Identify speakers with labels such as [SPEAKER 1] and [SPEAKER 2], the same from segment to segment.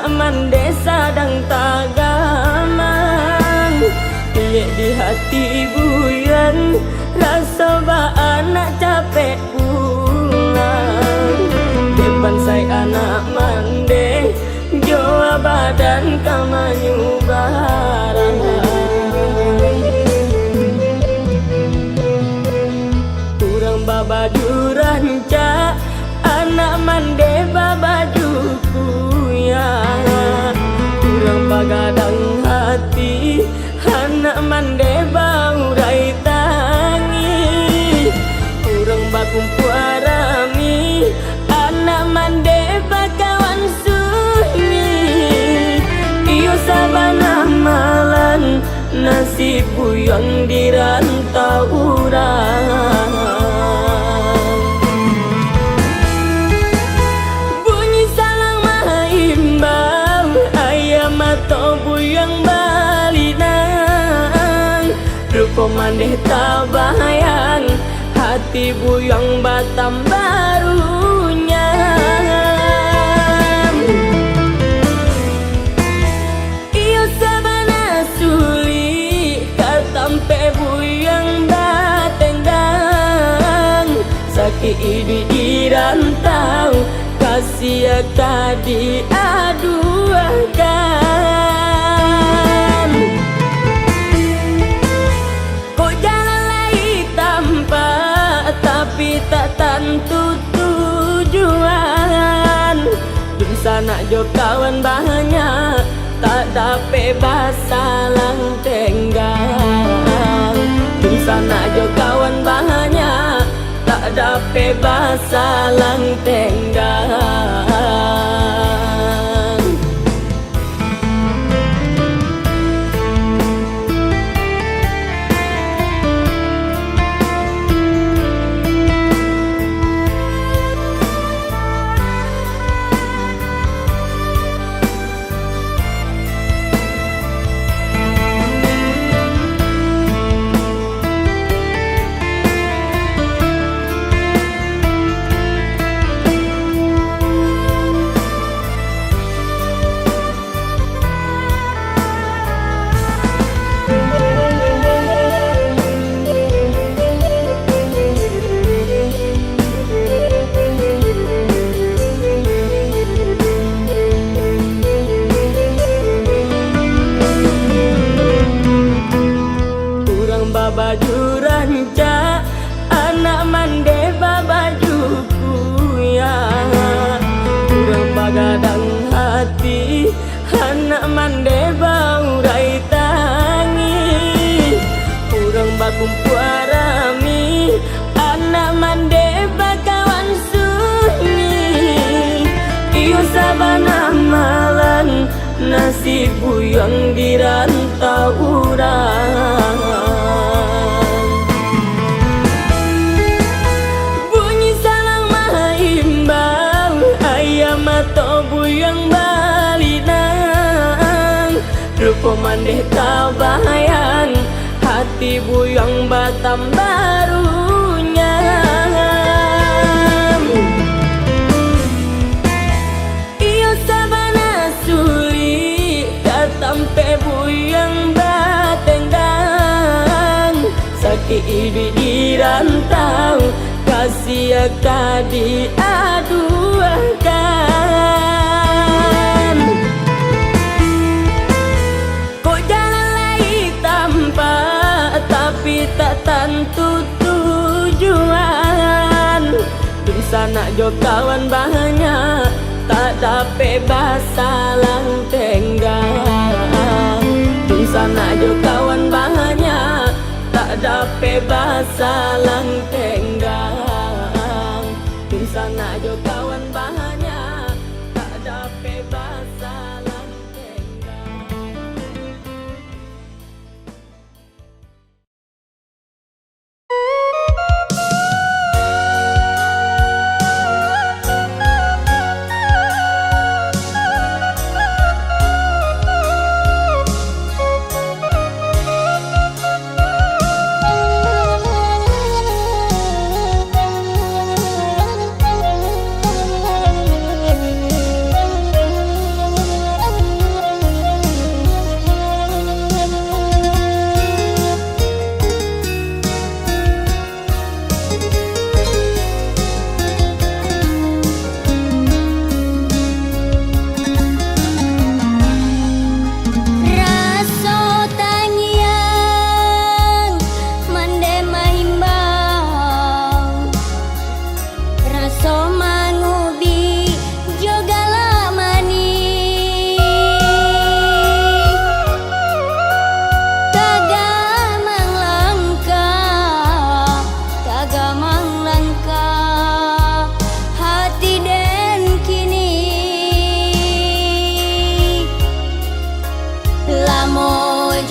[SPEAKER 1] anak mandesa dan tagamang. Piye di hati buyan rasa ba anak capek pulang. Depan saya anak mande joa badan kamanyu barang. Kurang babaju ranca anak mande babajuku ya. Kurang bagadang hati anak mande baurai tangi. Kurang bakumpu arami anak mande bakawan sunyi. Iyo sabana malan nasibku yang dirantau orang. Bunyi salang mahimbau ayam atau buyang balinang. Rupa mandeh tabayang hati buyang batam barunya. Iyo sabana suli katampe buyang batendang. Sakit ini dirantau kasih kadi aduakan. Kok jalan lagi tanpa tapi tak tentu tujuan. Di sana jo kawan banyak tak dapat bahasa lang tenggang. Di sana jo kawan banyak tak dapat bahasa lang tenggang. Baju ranca anak mande babajuku ya. Kurang bagadang hati anak mande baurai tangi. Kurang bakumpu arami anak mande bakawan sunyi. Iyo sabana malan nasibku yang dirantau orang. Atau buyang balinang. Rupa mandeh tabayang hati buyang batam barunya. Iyo sabana suli katampe buyang batendang. Sakit ini dirantau kasih kadi aduakan. Kok jalan lagi tanpa tapi tak tentu tujuan. Di sana jo kawan banyak tak dapat bahasa lang tenggang. Di sana jo kawan banyak tak dapat bahasa lang tenggang. Di sana jo kawan banyak tak dapat bahasa lang tenggang.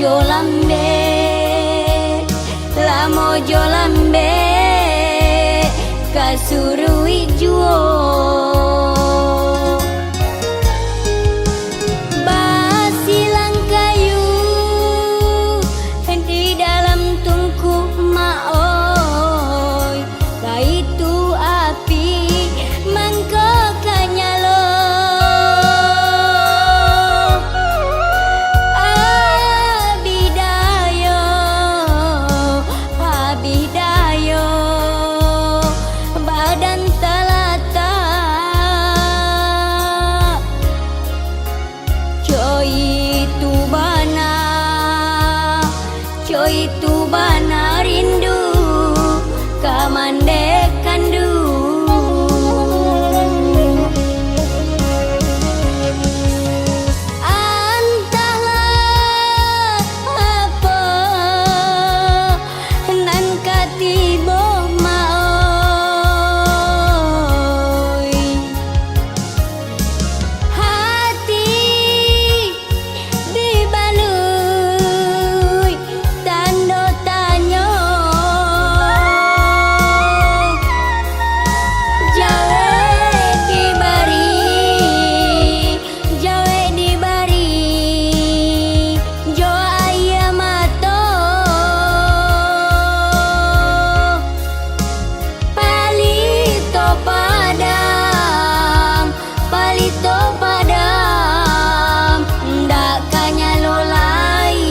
[SPEAKER 1] lambe, lamojo lambe, kasurui juo. Basilang kayu di dalam tungku maoi, kaitu api mangko kanyalo. Abidayo badan talata, coy tu bana rindu kamande kandu. Antahlah apa nan katibo maoi, hati dibalui tando tanyo. Jawe dibari jo ayamato, palito padam ndak kanyalo lain.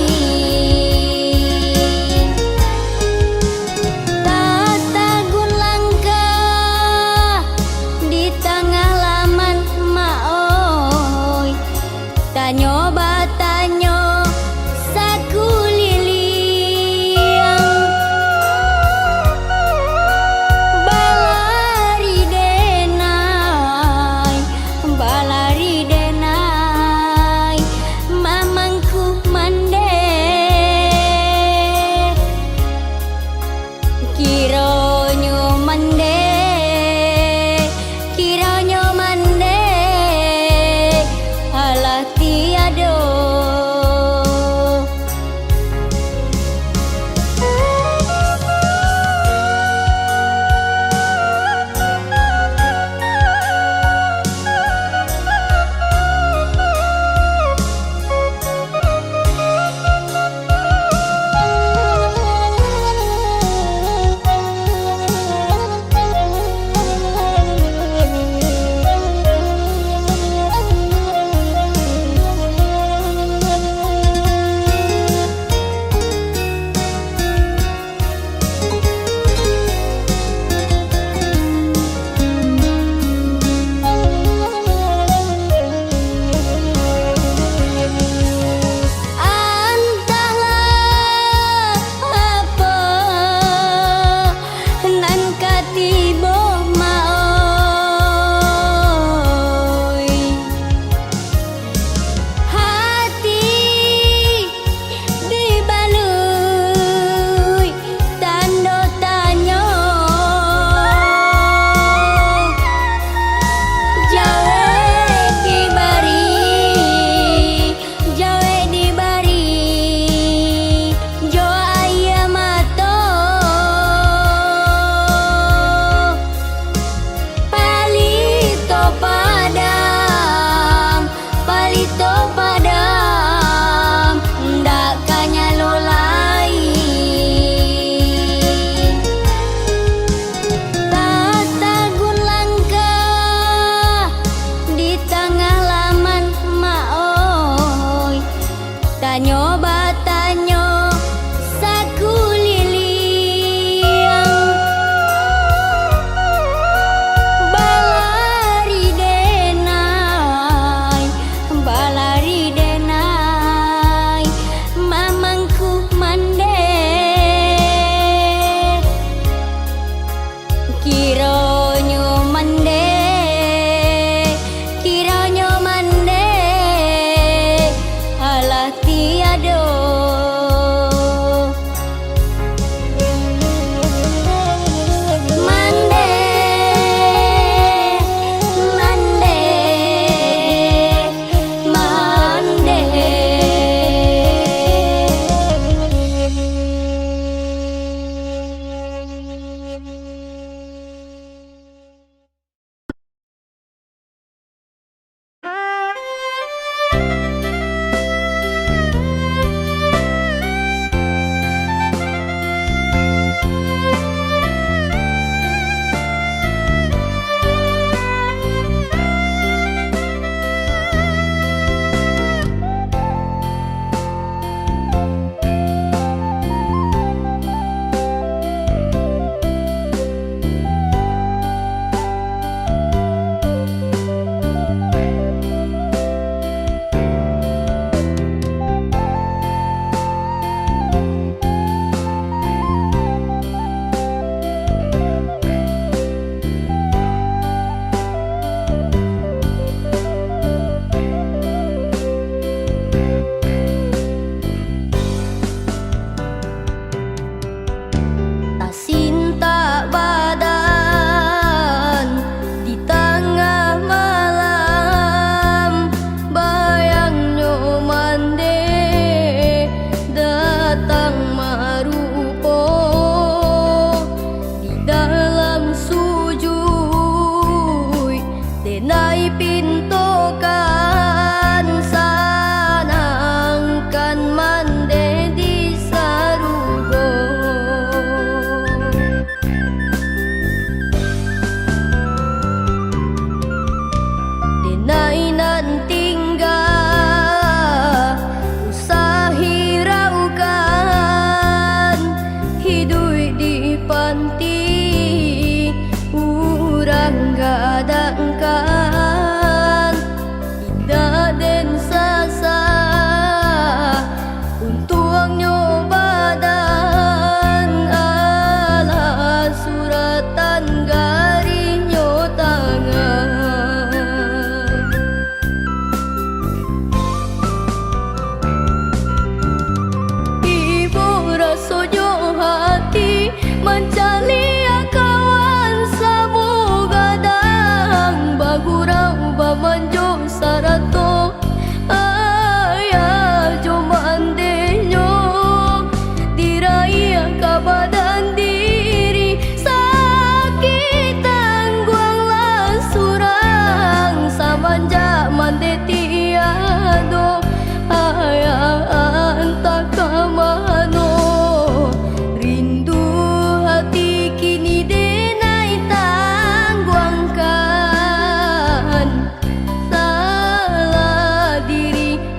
[SPEAKER 1] Tatagun langkah di tengah laman maoi, tanyo batanyo saku liliang, balari denai mamangku mande, kironyo mande, alah tiada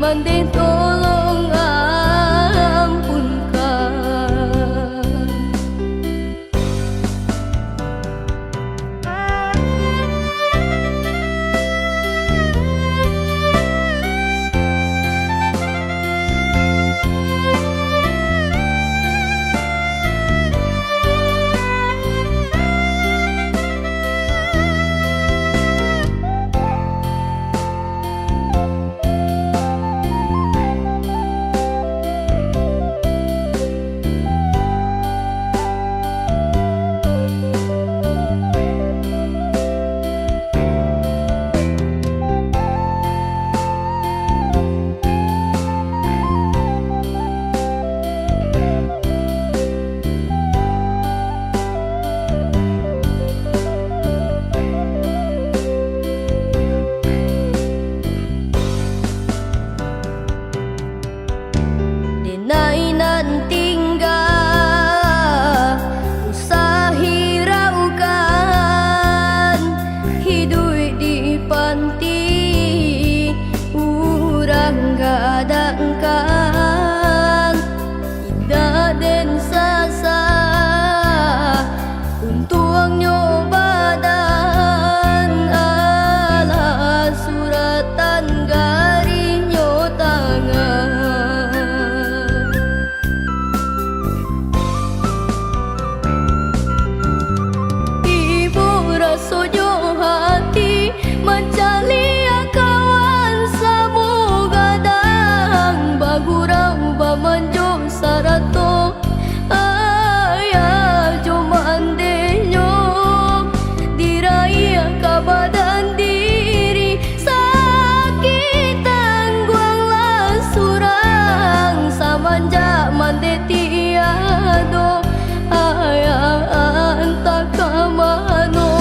[SPEAKER 1] mande tolong ampunkan. Denai nan tinggal usahi raukan hidup di panti urang gadangkan indah dan sasa untung nyobadan ala suratan garinyo tangan. Sojo hati mencari kawan samu gadang bagurang bamanjo sarato ayah jomandenyo diraya kabadan diri sakit tangguanglah surang samanja mande tiado ayah antak kamano.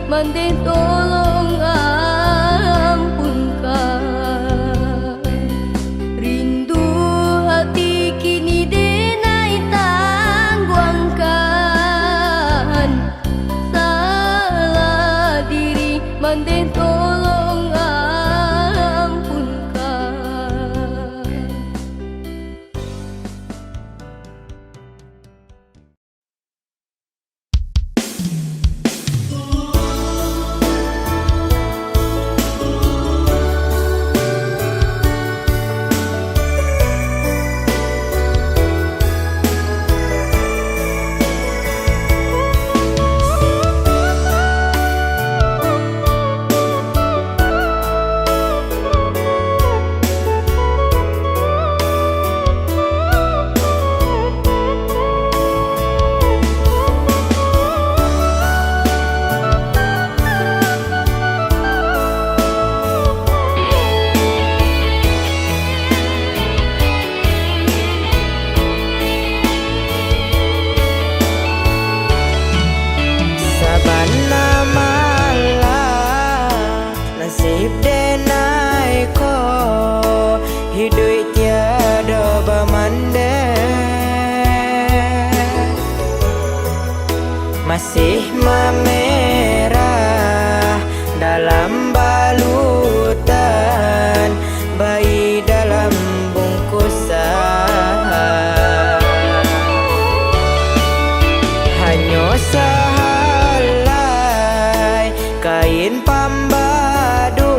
[SPEAKER 1] Mande tolong ampunkan. Rindu hati kini denai tangguangkan. Salah diri mande tolong ampunkan. Nasib denai ko hidup tiada bamande masih memerah dalam balutan bayi dalam bungkusan hanya sehelai kain pambadu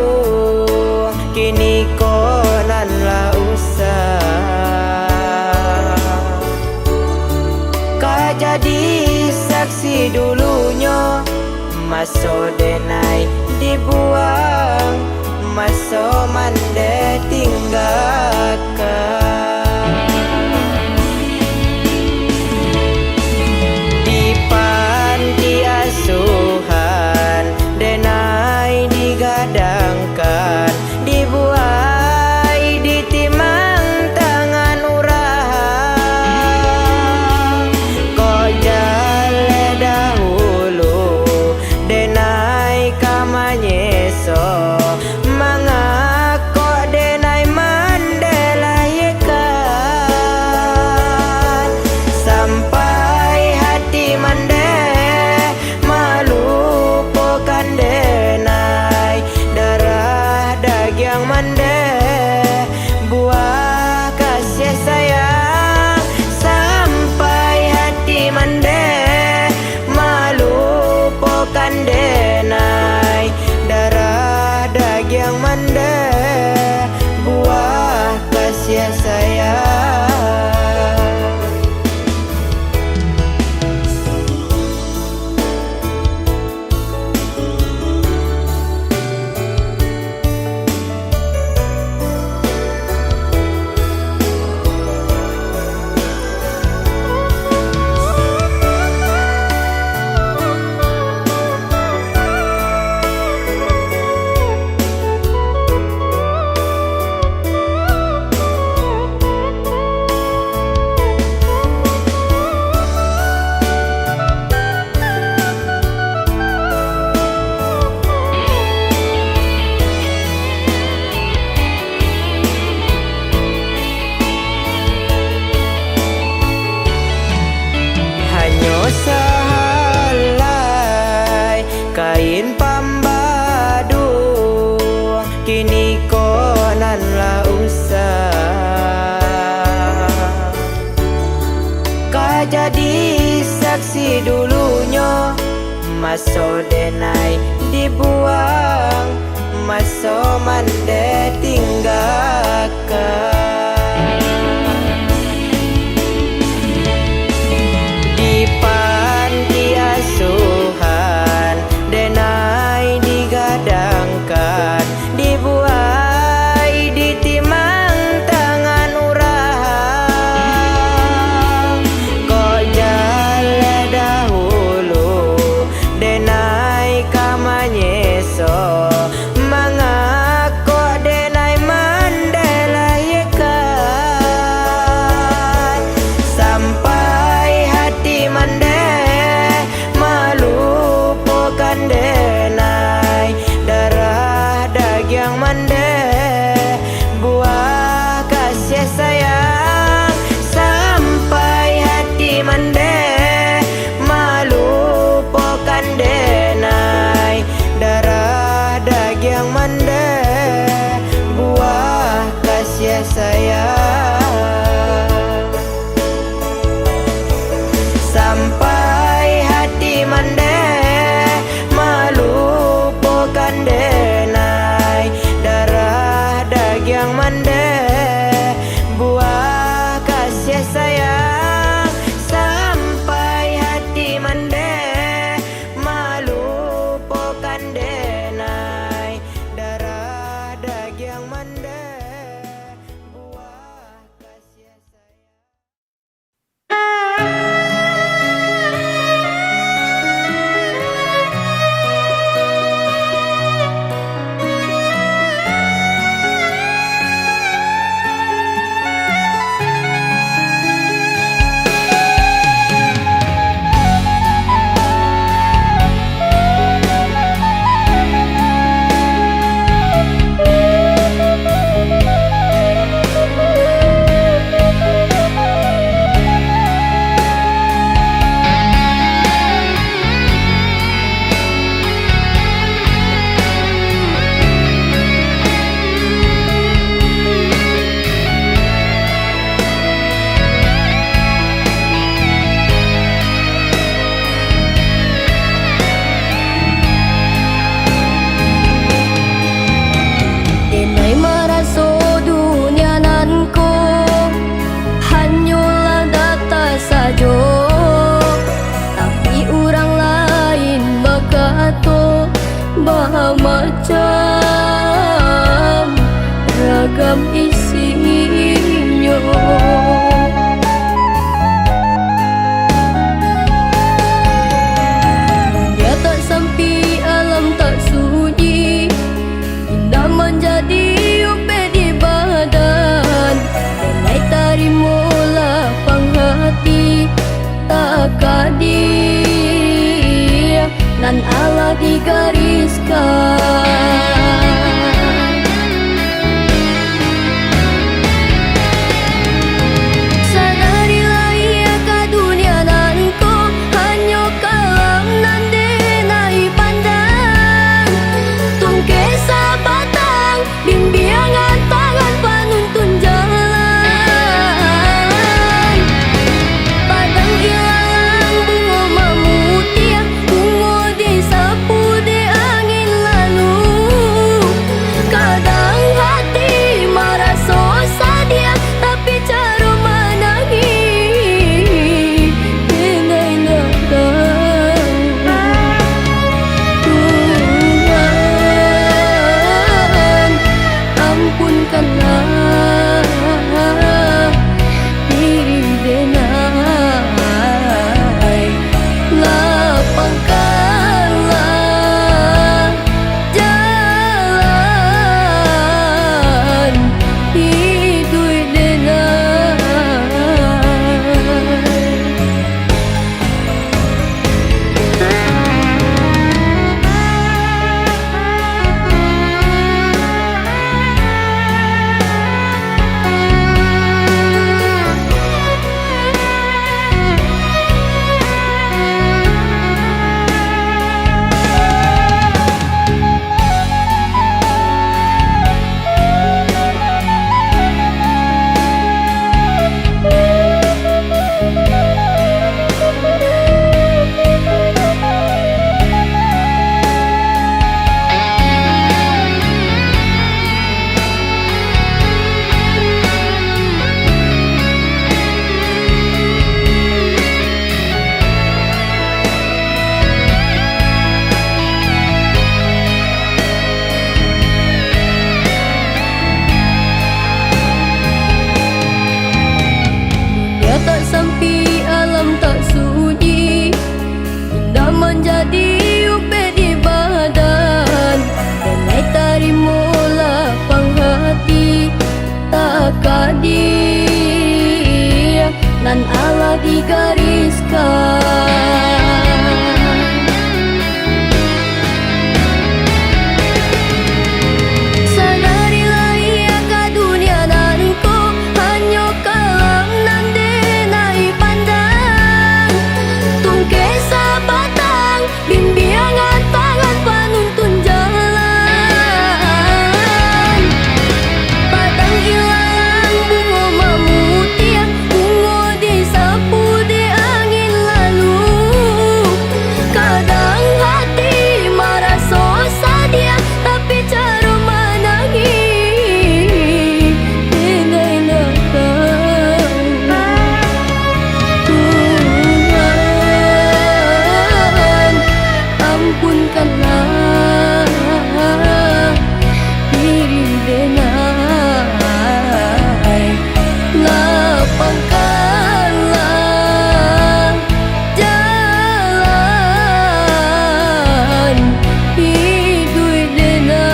[SPEAKER 1] kini konanlah usah kau jadi saksi dulunya maso denai dibuang maso mande tinggalkan di panti asuhan denai digadangkan dibuai ditimang tangan urang kok jale dahulu denai kamanyeso mangako denai mandela yeka
[SPEAKER 2] jadi saksi dulunya. Maso denai dibuang, maso mande tinggalkan. Di panti asuhan denai digadangkan, dibuai ditimang tangan urang. Kok jale dahulu denai kamanyeso, mangako denai mandela yekan. Sampai hati mande melupakan denai, darah daging mande buah kasih sayang. Sampai hati mande melupakan denai, darah daging mande buah kasih sayang. Sampai hati mande melupakan denai, darah daging mande buah kasih sayang. Sampai hati mande melupakan denai, darah daging mande buah kasih sayang. Denai maraso dunia nanko, hanyalah data sajo. Tapi orang lain bakato bah macam ragam isinya. Dunia tak sampai, alam tak sunyi, indah menjadi upe di badan. Denai tarimo lapang hati, tak kadir nan Allah digariskan. Sadarilah ia ka dunia nanko, hanya kalam nan denai pandang. Tungke sabatang bimbingan tangan panuntun jalan. Padang ilalang bunga mamutia, bunga disapu di angin lalu. nan Allah digariskan. Sadarilah ia ka dunia nan ko hanyo kalam nan denai pandang. Tungke sa batang bimbingan tangan panuntun jalan. Padang ilalang bungo memutih, bungo disapu di angin lalu. Kadang hati merasa sadia, tapi cara menangis dengai datang. Tuhan, ampunkanlah diri denai, lapangkanlah jalan hidup denai.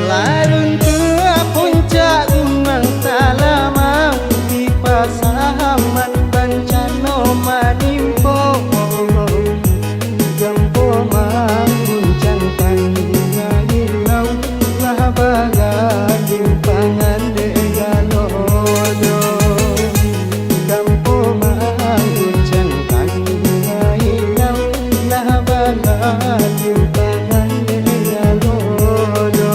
[SPEAKER 3] Larun ke puncak gunung Talamau, di pasaman bencana manimpo. Jampo manguncang panggil-hilau, lah bagan dimpangan degalodo. Jampo manguncang panggil-hilau, lah bagan dimpangan degalodo.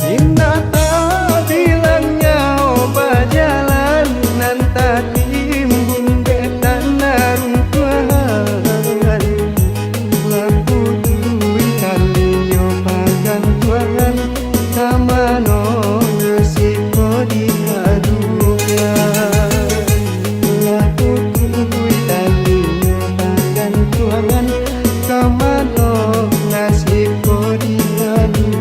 [SPEAKER 3] Indah tak bilangnya berjalan, nan tak timbun betan runtuhan. Lampu duit kalinya pakan tuangan, kamano resiko dihadukan. Lampu duit kalinya pakan tuangan, kamano resiko dihadukan.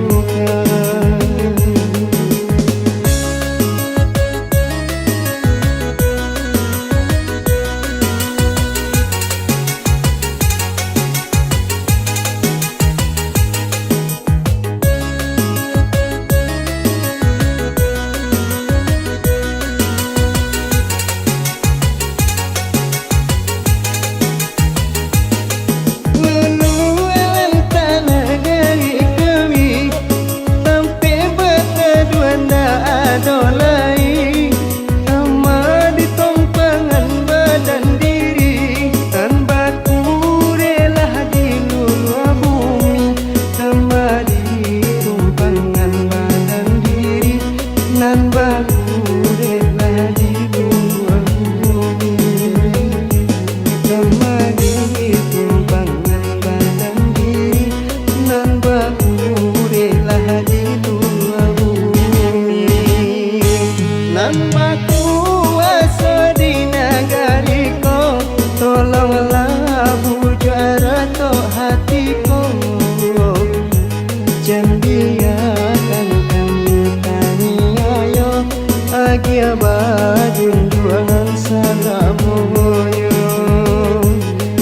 [SPEAKER 3] Junjungan salamoyo,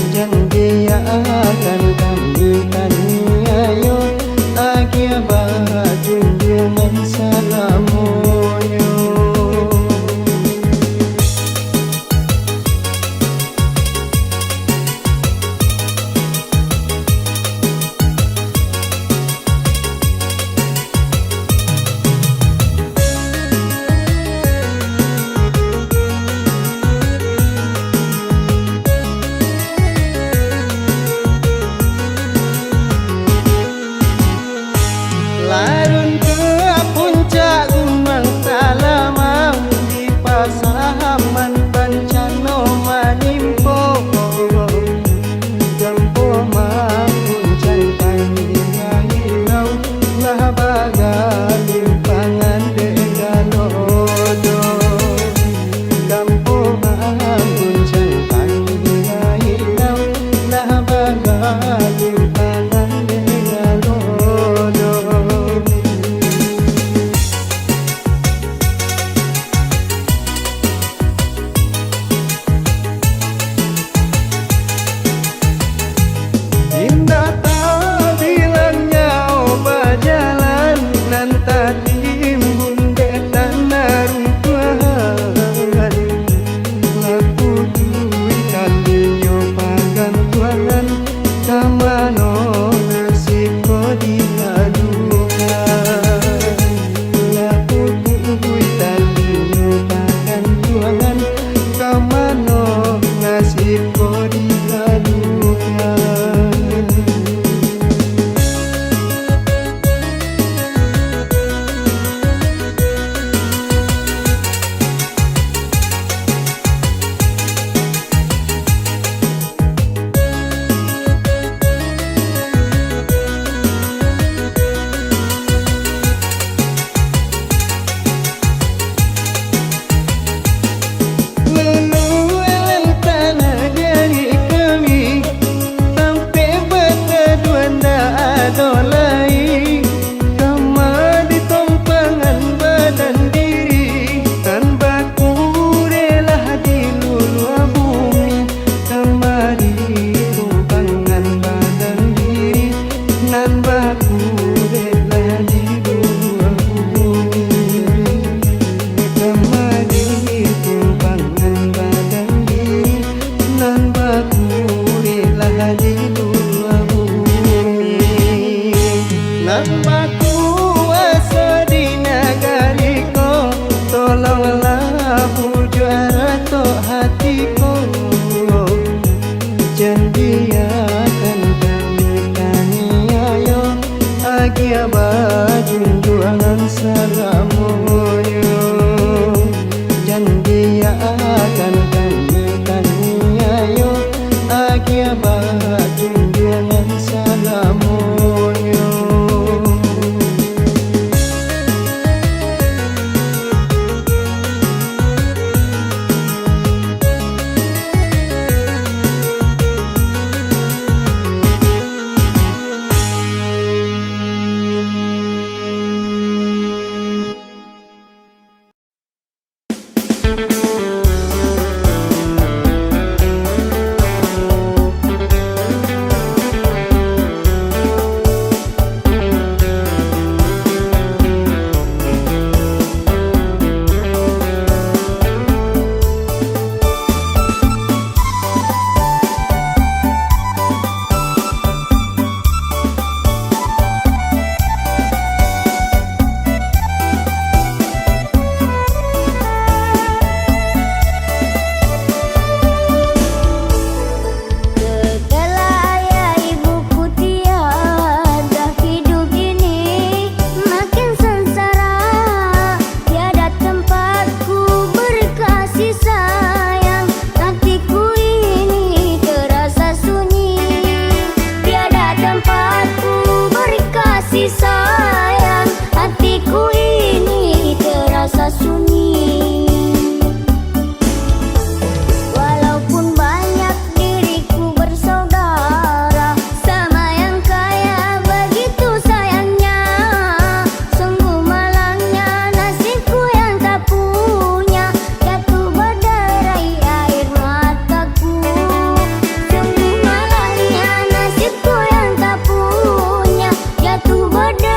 [SPEAKER 3] janji akan kami taniayo. tanpa kuasa di negariku, tolonglah bujuk rato hatiku. Janji akan kami taniayo agia bajunjuangan salamoyo. Janji akan kami taniayo agia bajunjuangan salamoyo.
[SPEAKER 2] Jatuh berderai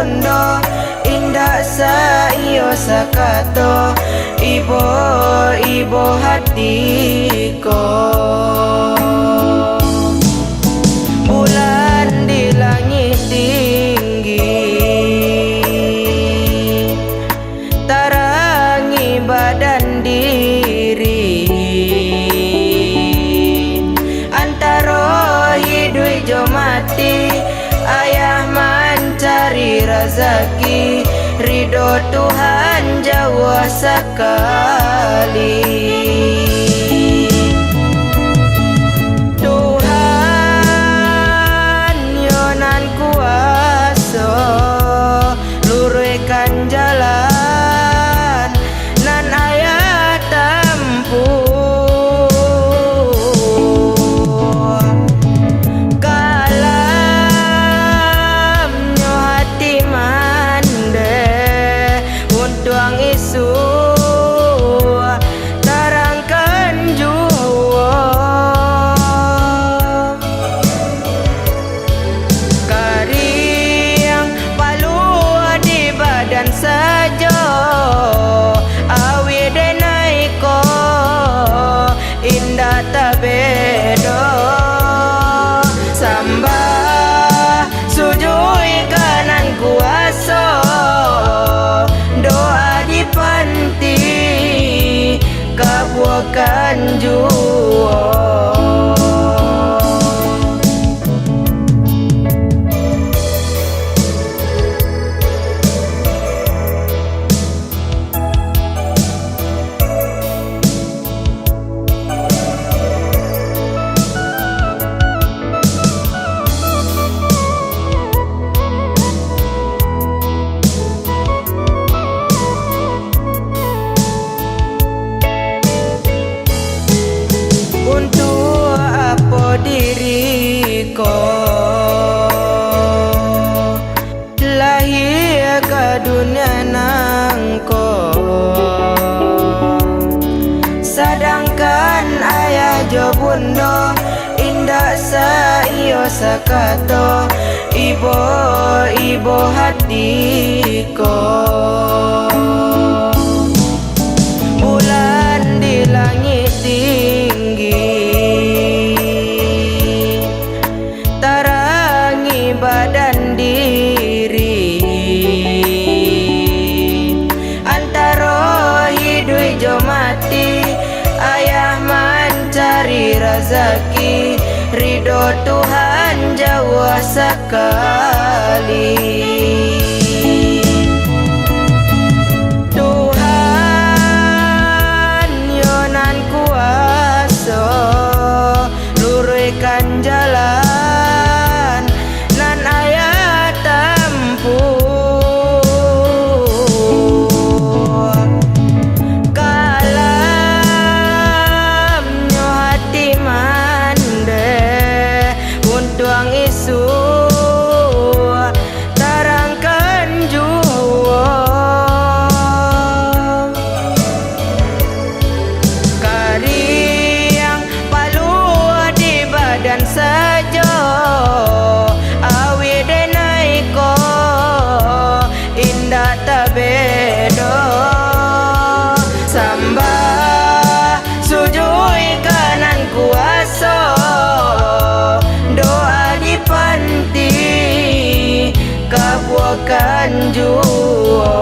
[SPEAKER 3] bundo indah saio sakato ibo hatiko. Bulan di langit tinggi tarangi badan diri antara hidup jo mati ayah mencari rezeki ridho Tuhan jauh sekali. Tuhan yonan kuasa luruskan jalan nan ayah tempuh kalamnya hati mande untuang isu terangkan jua kariang palu di badan saja awi denaiko indah tabedo sambah sujui kanan kuasa doa di panti kabuakan jua. Untuk apa diriku lahir ke dunia nangko sedangkan ayah jo bundo indah saio sakato ibo hatiko. Bulan di langit tinggi tarangi badan diri antara hidup jo mati ayah mencari rezeki ridho Tuhan jauh sekali. Tuhan yonan kuasa luruskan jalan nan ayah tempuh kalamnya hati mande untuang isu terangkan jua kariang palu di badan saja awi denaiko indah tabedo sambah sujui kanan kuasa doa di panti kabuakan jua.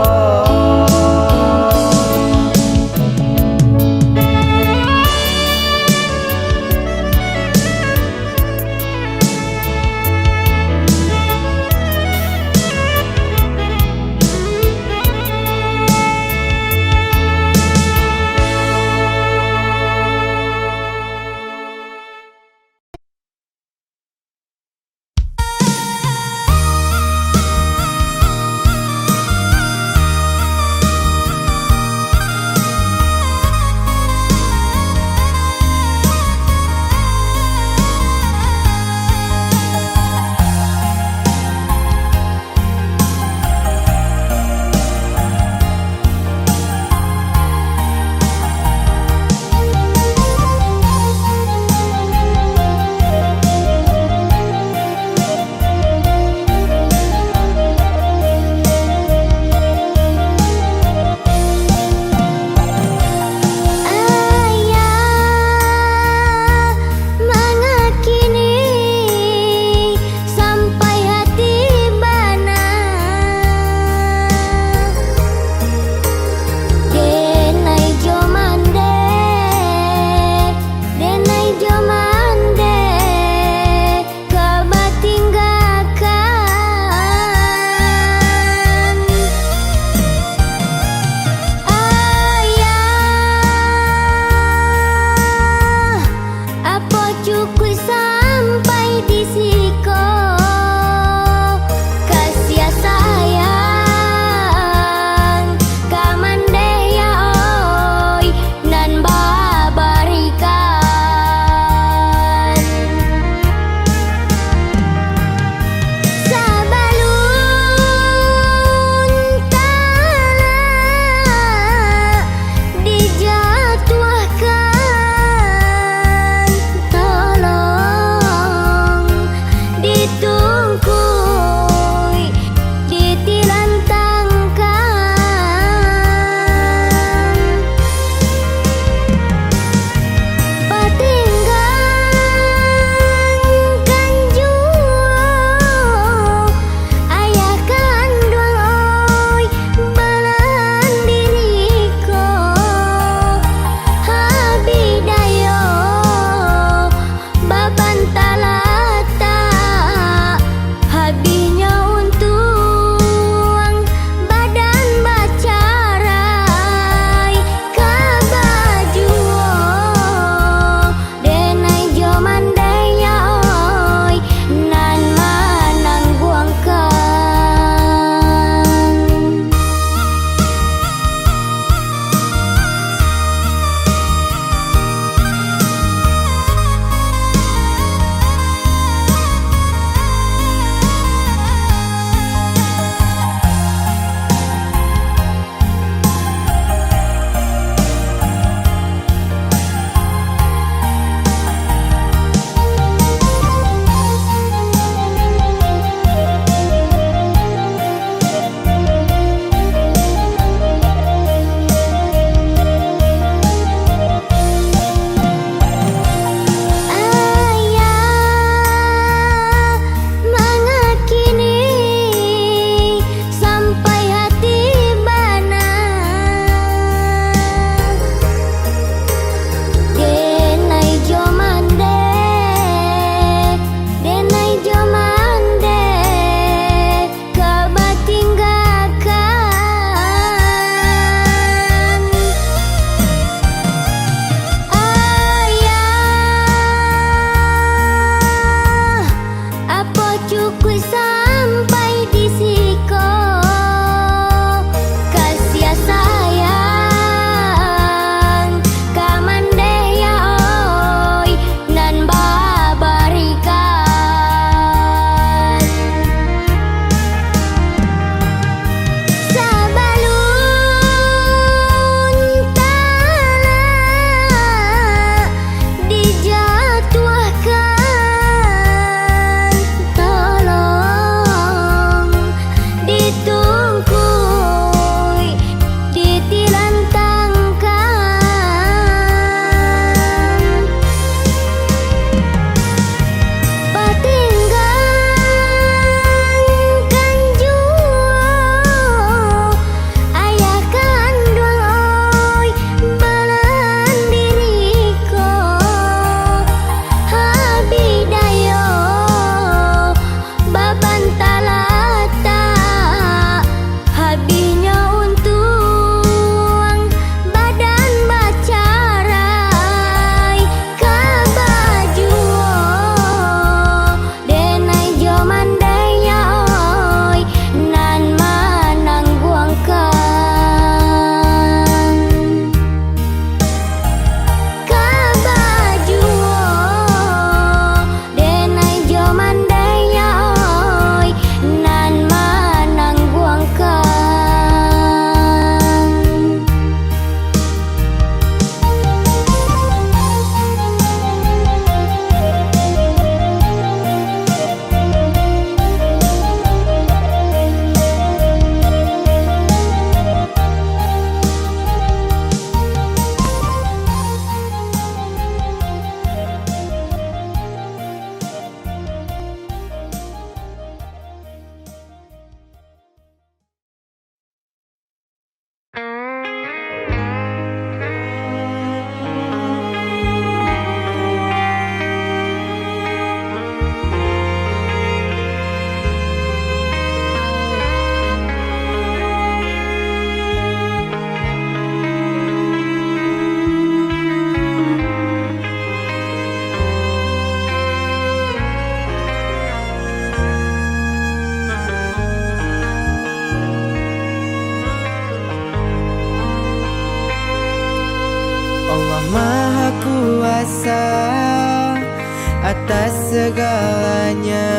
[SPEAKER 3] atas segalanya.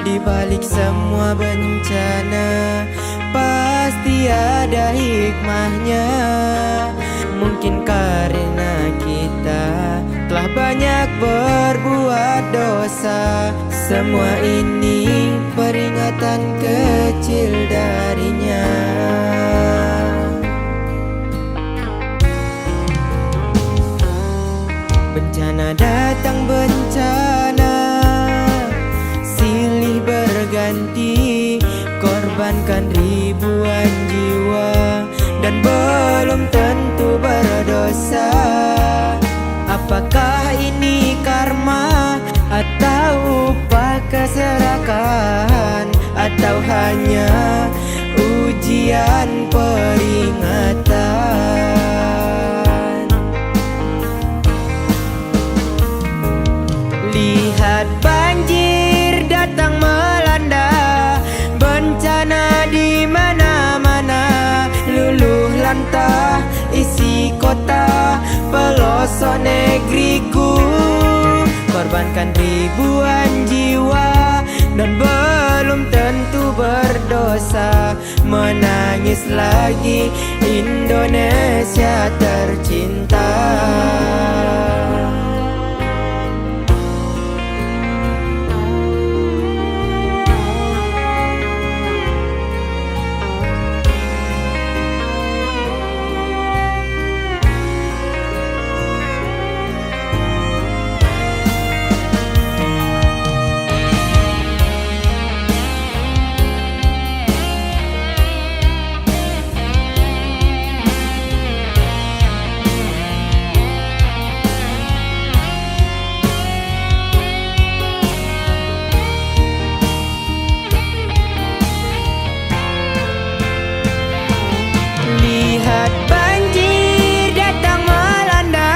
[SPEAKER 3] Di balik semua bencana pasti ada hikmahnya. Mungkin karena kita telah banyak berbuat dosa, semua ini peringatan kecil darinya. Bencana datang bencana, silih berganti, korbankan ribuan jiwa dan belum tentu berdosa. Apakah ini karma atau upah keserakahan, atau hanya ujian peringatan? Lihat banjir datang melanda, bencana di mana-mana, luluh lantah isi kota, pelosok negeriku. Korbankan ribuan jiwa dan belum tentu berdosa. Menangis lagi Indonesia tercinta. Lihat banjir datang melanda,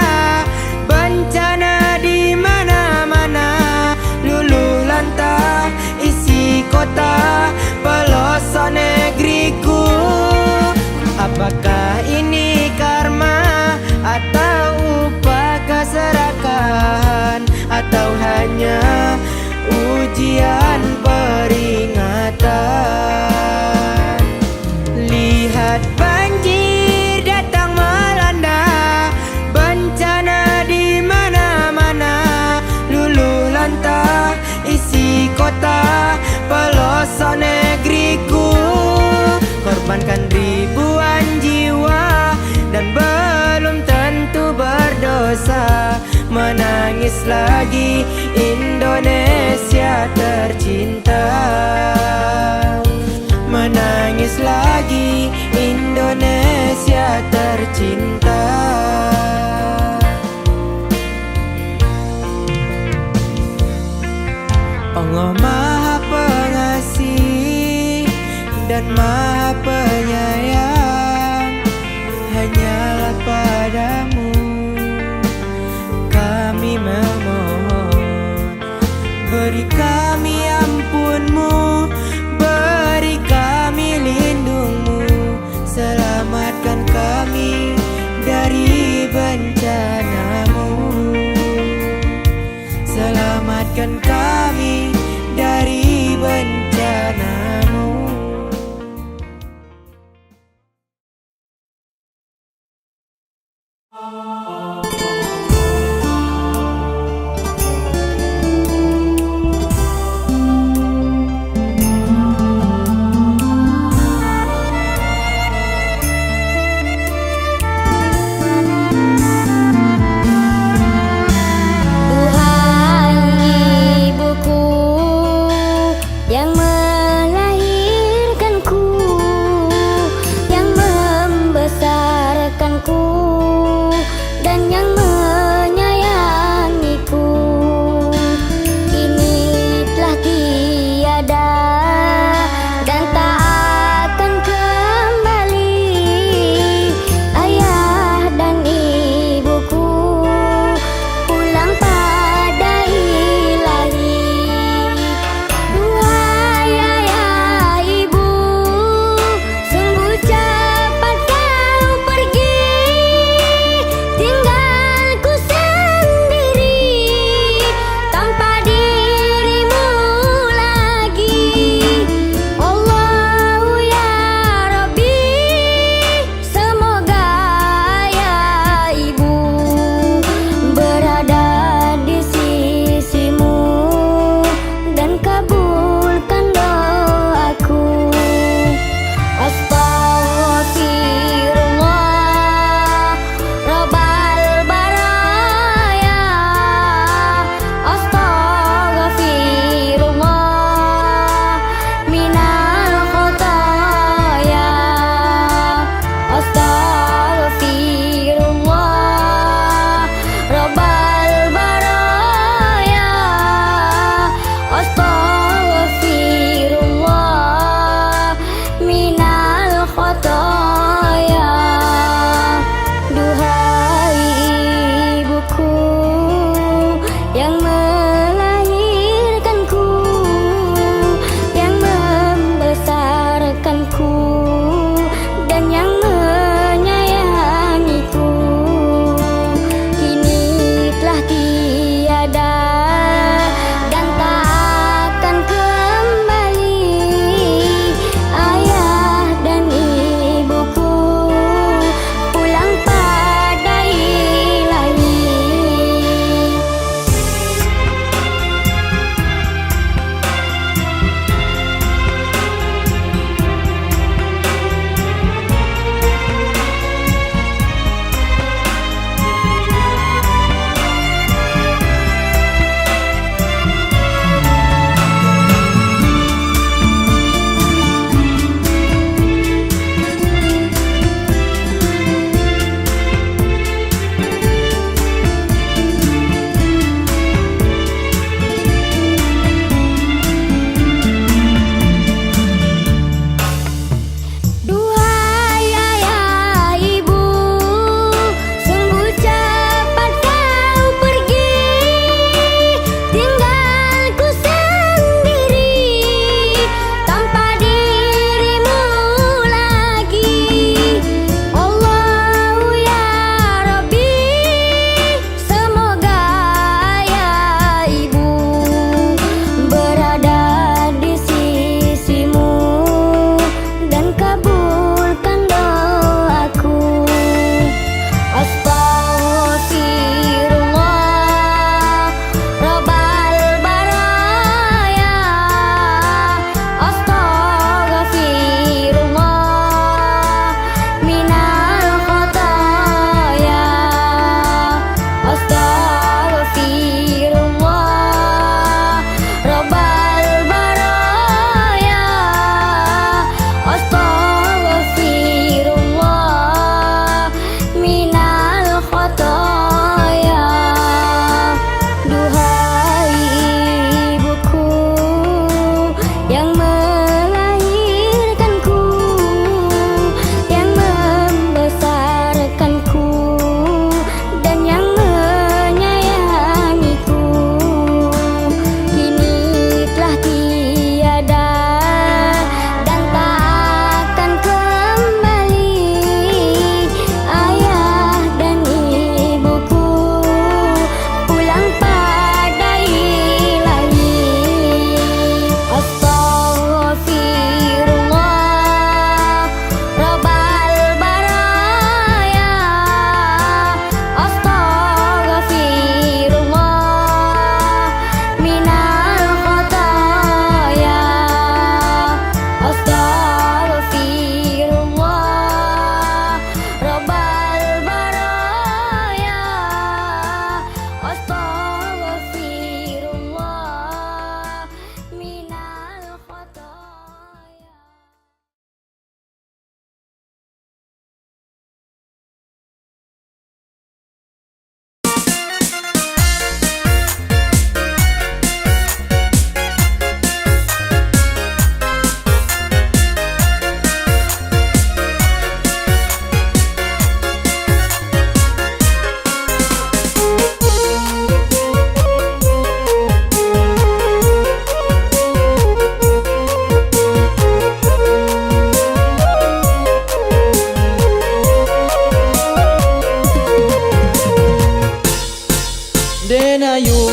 [SPEAKER 3] bencana di mana-mana, luluh lantah isi kota, pelosok negeriku. Apakah ini karma atau upah keserakahan, atau hanya ujian peringatan? Lihat banjir datang melanda, bencana di mana-mana, luluh lantah isi kota, pelosok negeriku. Korbankan ribuan jiwa dan belum tentu berdosa. Menangis lagi Indonesia tercinta. Menangis lagi Indonesia tercinta. Allah Maha Pengasih dan Maha Penyayang, hanyalah padamu kami memohon. Beri kami ampunmu, beri kami lindungmu, selamatkan kami dari bencanamu. Selamatkan kami dari bencanamu.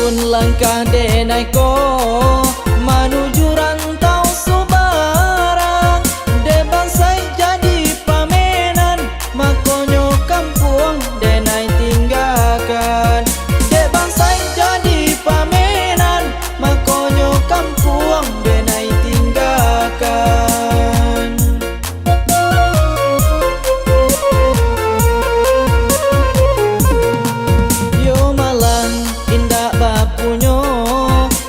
[SPEAKER 3] Denayun langkah denai ko menuju rantau Subarang. De bansai jadi pamenan makonyo kampung denai tinggalkan. De bansai jadi pamenan makonyo kampung denai tinggalkan. Yo malang indah bapunyo,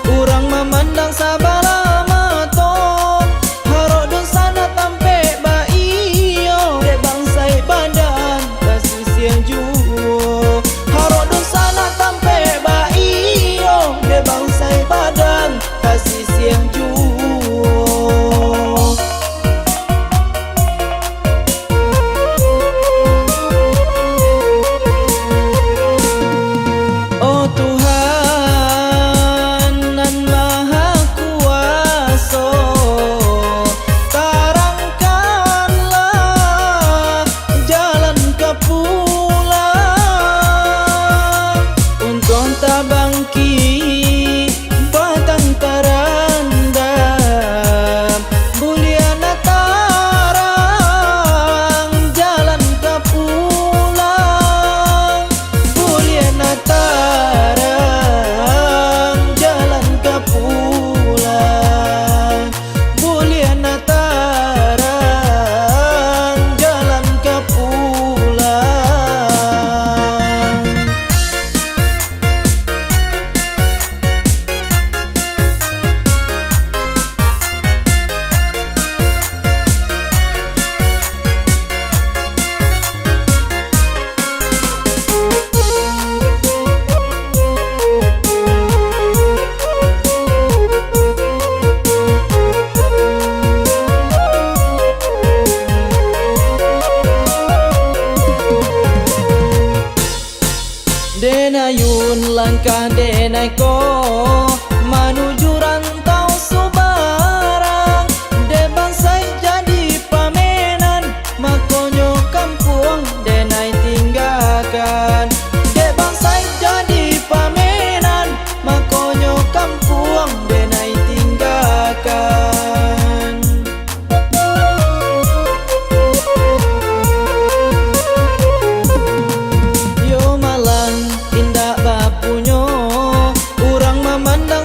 [SPEAKER 3] urang memandang sabala mato. Harok don sana tampe baiyo, de bangsai badan kasih siang juo. Harok don sana tampe baiyo, de bangsai badan kasih siang juo. Oh Tuhan nan Maha Kuasa, terangkanlah jalan ke pulang. Untuk tak bangkit batang terendam, buliana tarang jalan ke pulang. Buliana tarang jalan ke pulang. Buliana tarang jalan ke pulang. Denayun langkah denai ko menuju rantau Subarang. De bansai jadi pamenan makonyo kampung denai tinggalkan. De bansai jadi pamenan makonyo kampung denai tinggalkan. Yo malang indah bapunyo, urang memandang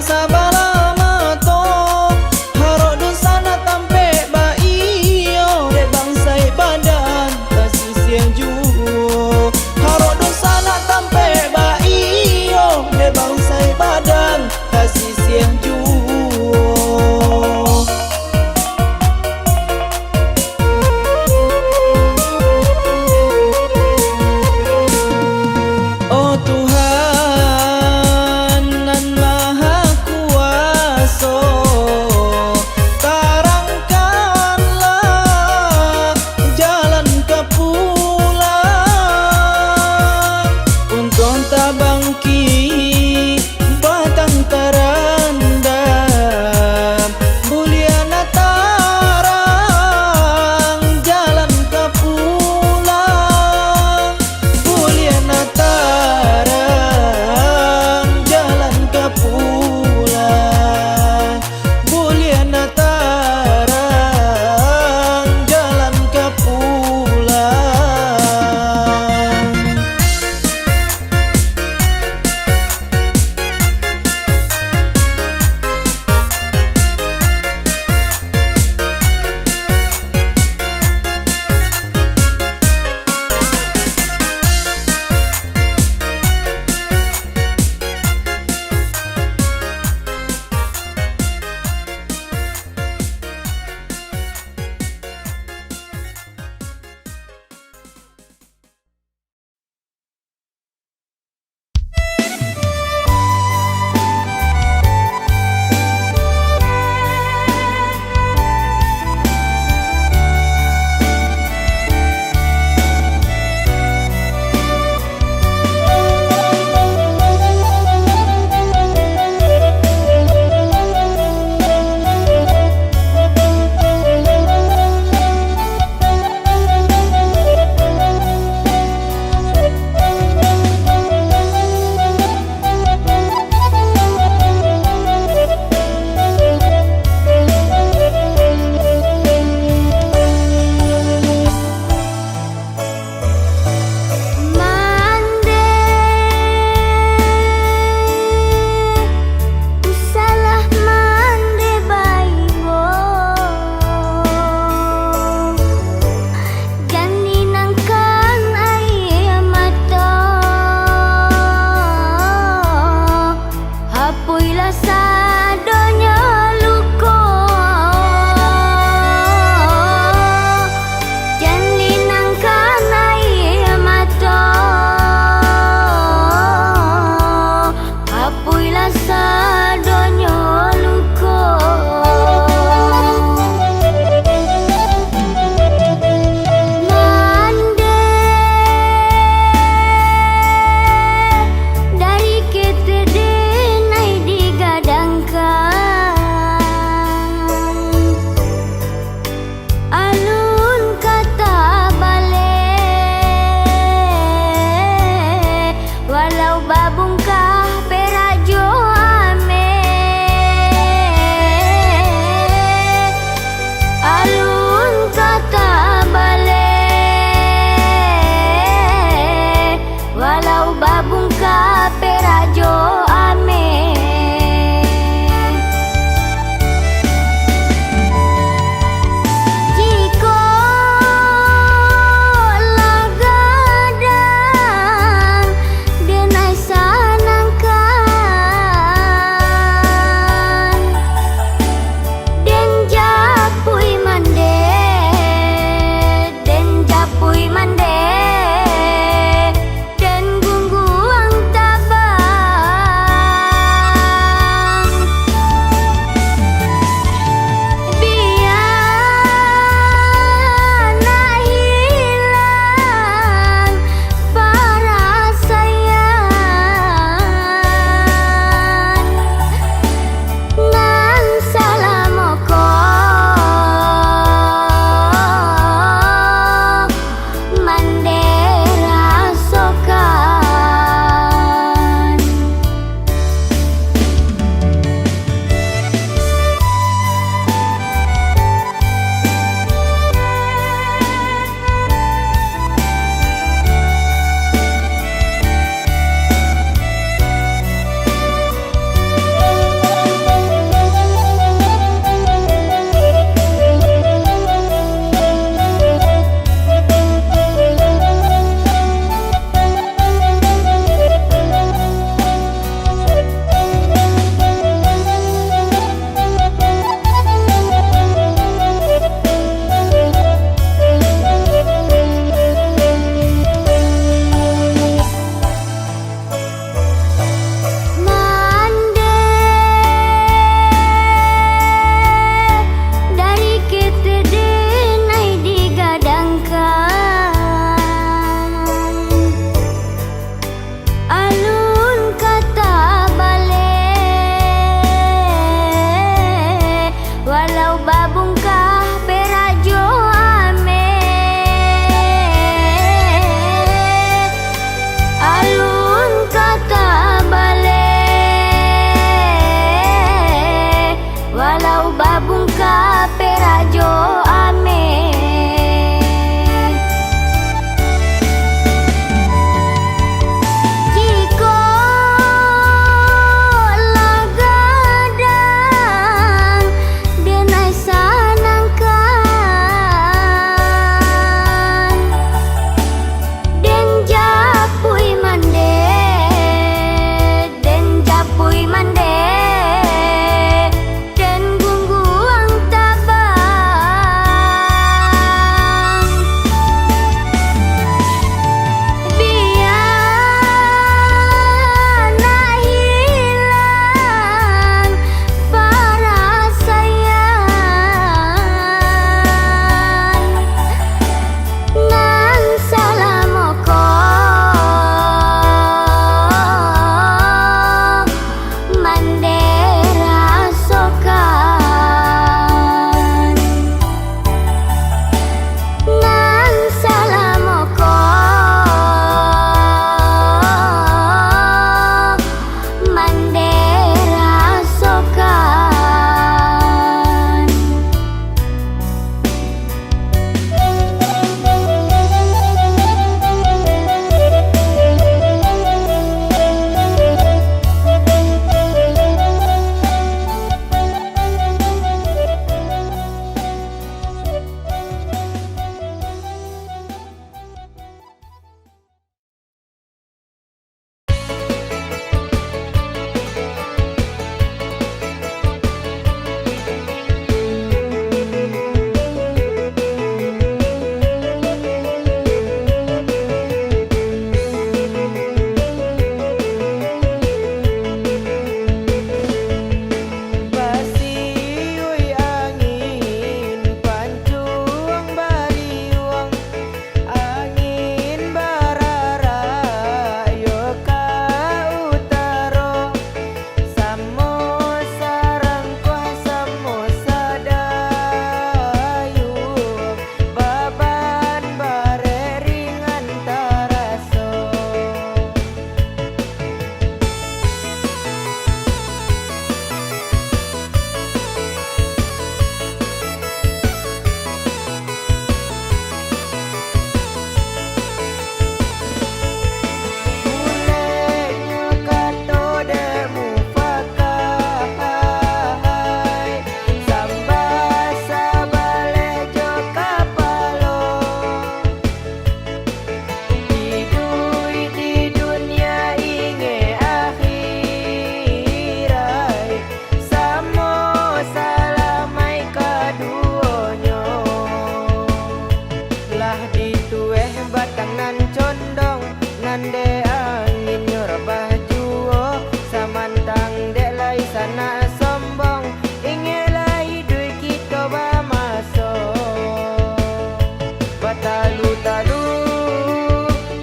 [SPEAKER 3] Batalu-talu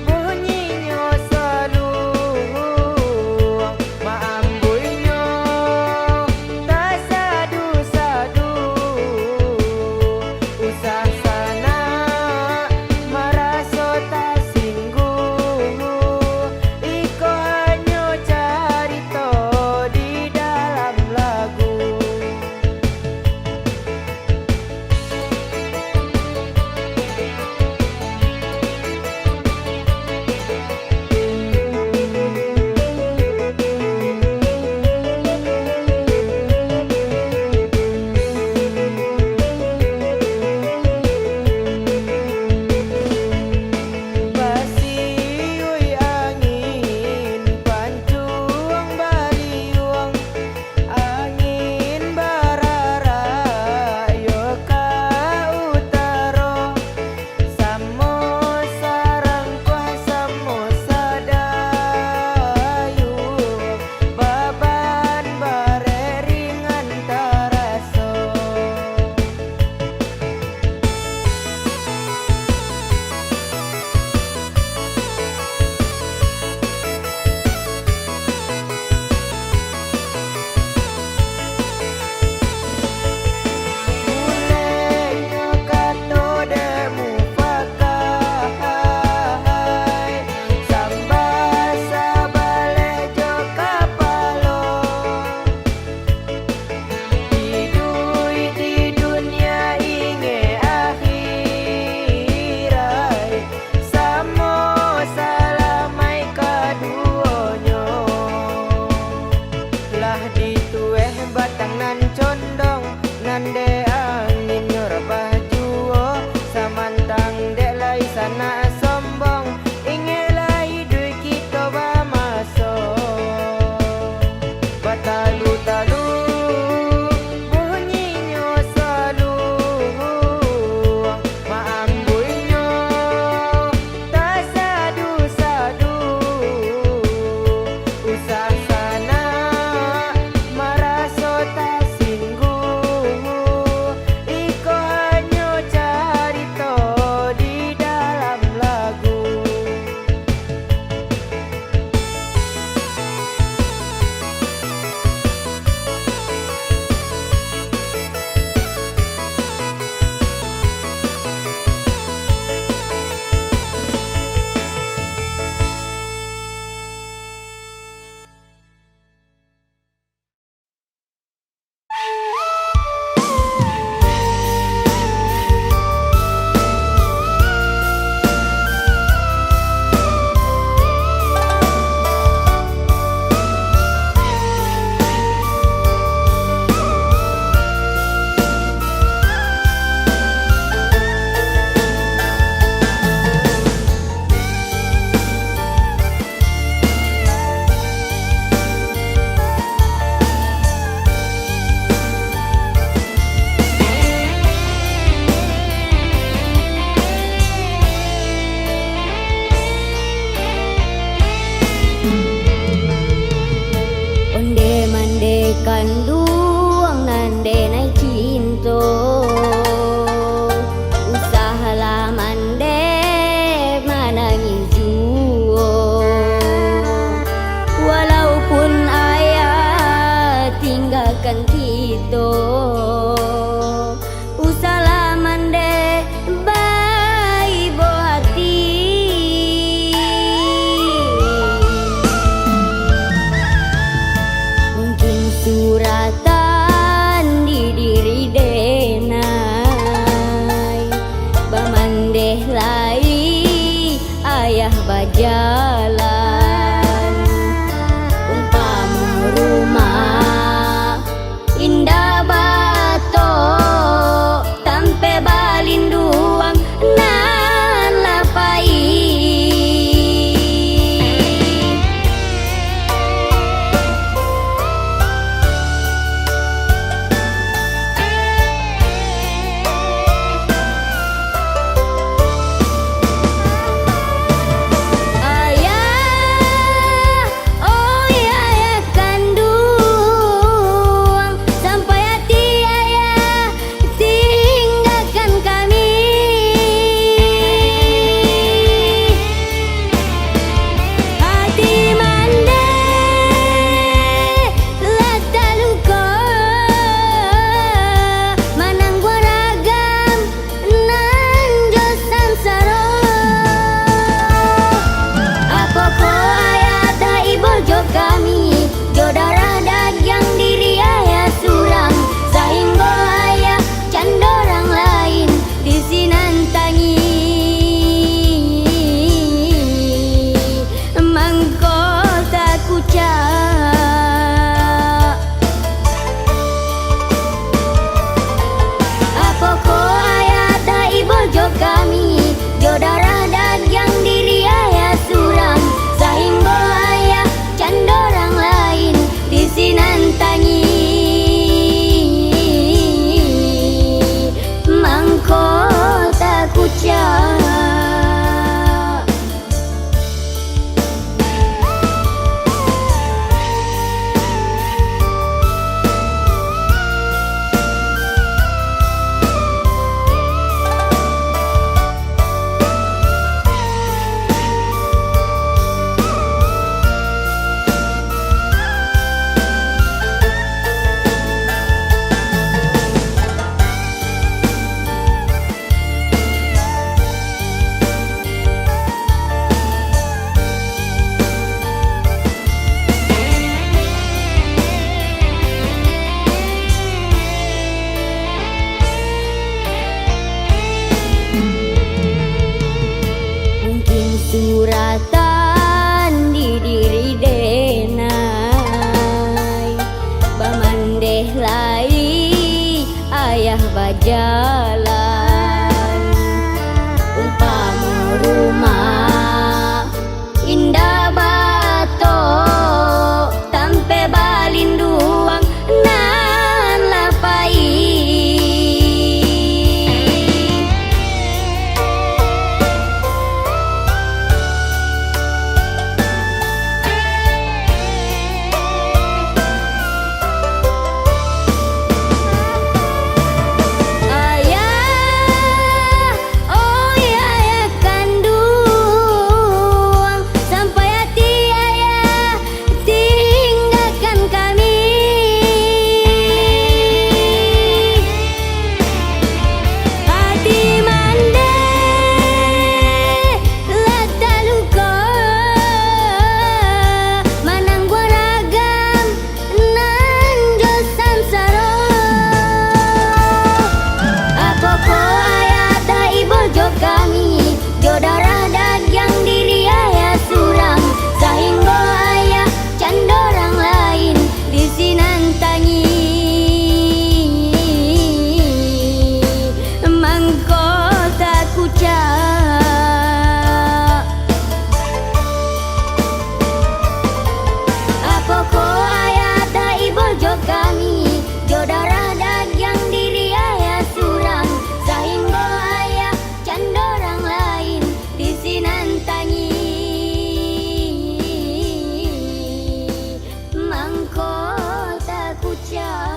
[SPEAKER 3] bunyinya selalu, maambuynya tak sadu-sadu. Usah sana maraso tak singgung, iko hanya carito di dalam lagu. Basiuy angin pancuang baliuang, angin barara yo ka utaro. Samo sarang kuasa mo sadayu, baban bare ringan taraso. Mulainya kato demu pakai, sambasa balejo kapalo. Hidui di dunia inge akhirai, samo salamai kaduonyo. Lah ditueh batang nan condong, nande angin nyorabah juo, samantang dek lai sana sombong, ingelai dui kita bamaso. Batalu-talu bunyinya selalu, maambuynya tak sadu-sadu. Usah sana maraso tak singgung, iko hanya carito di dalam lagu.
[SPEAKER 2] Onde-mande kanduang nande nai cinto, usahalah mande manangi juo. Walaupun ayah tinggalkan Tito, usahalah mande baik hati. Mungkin suratan di diri denai, bamandeh lai ayah bajalan. Umpamu rumah indah bato, tampe balinduang nan lapai. Ayah Jo darah dagang diri ayah surang sehingga ayah can dorang lain di sinantangi mangkota kuca apa ko ayah tak ibu jo kami jo darah dagang diri ayah surang sehingga ayah can dorang lain di sinantangi mangkota kuca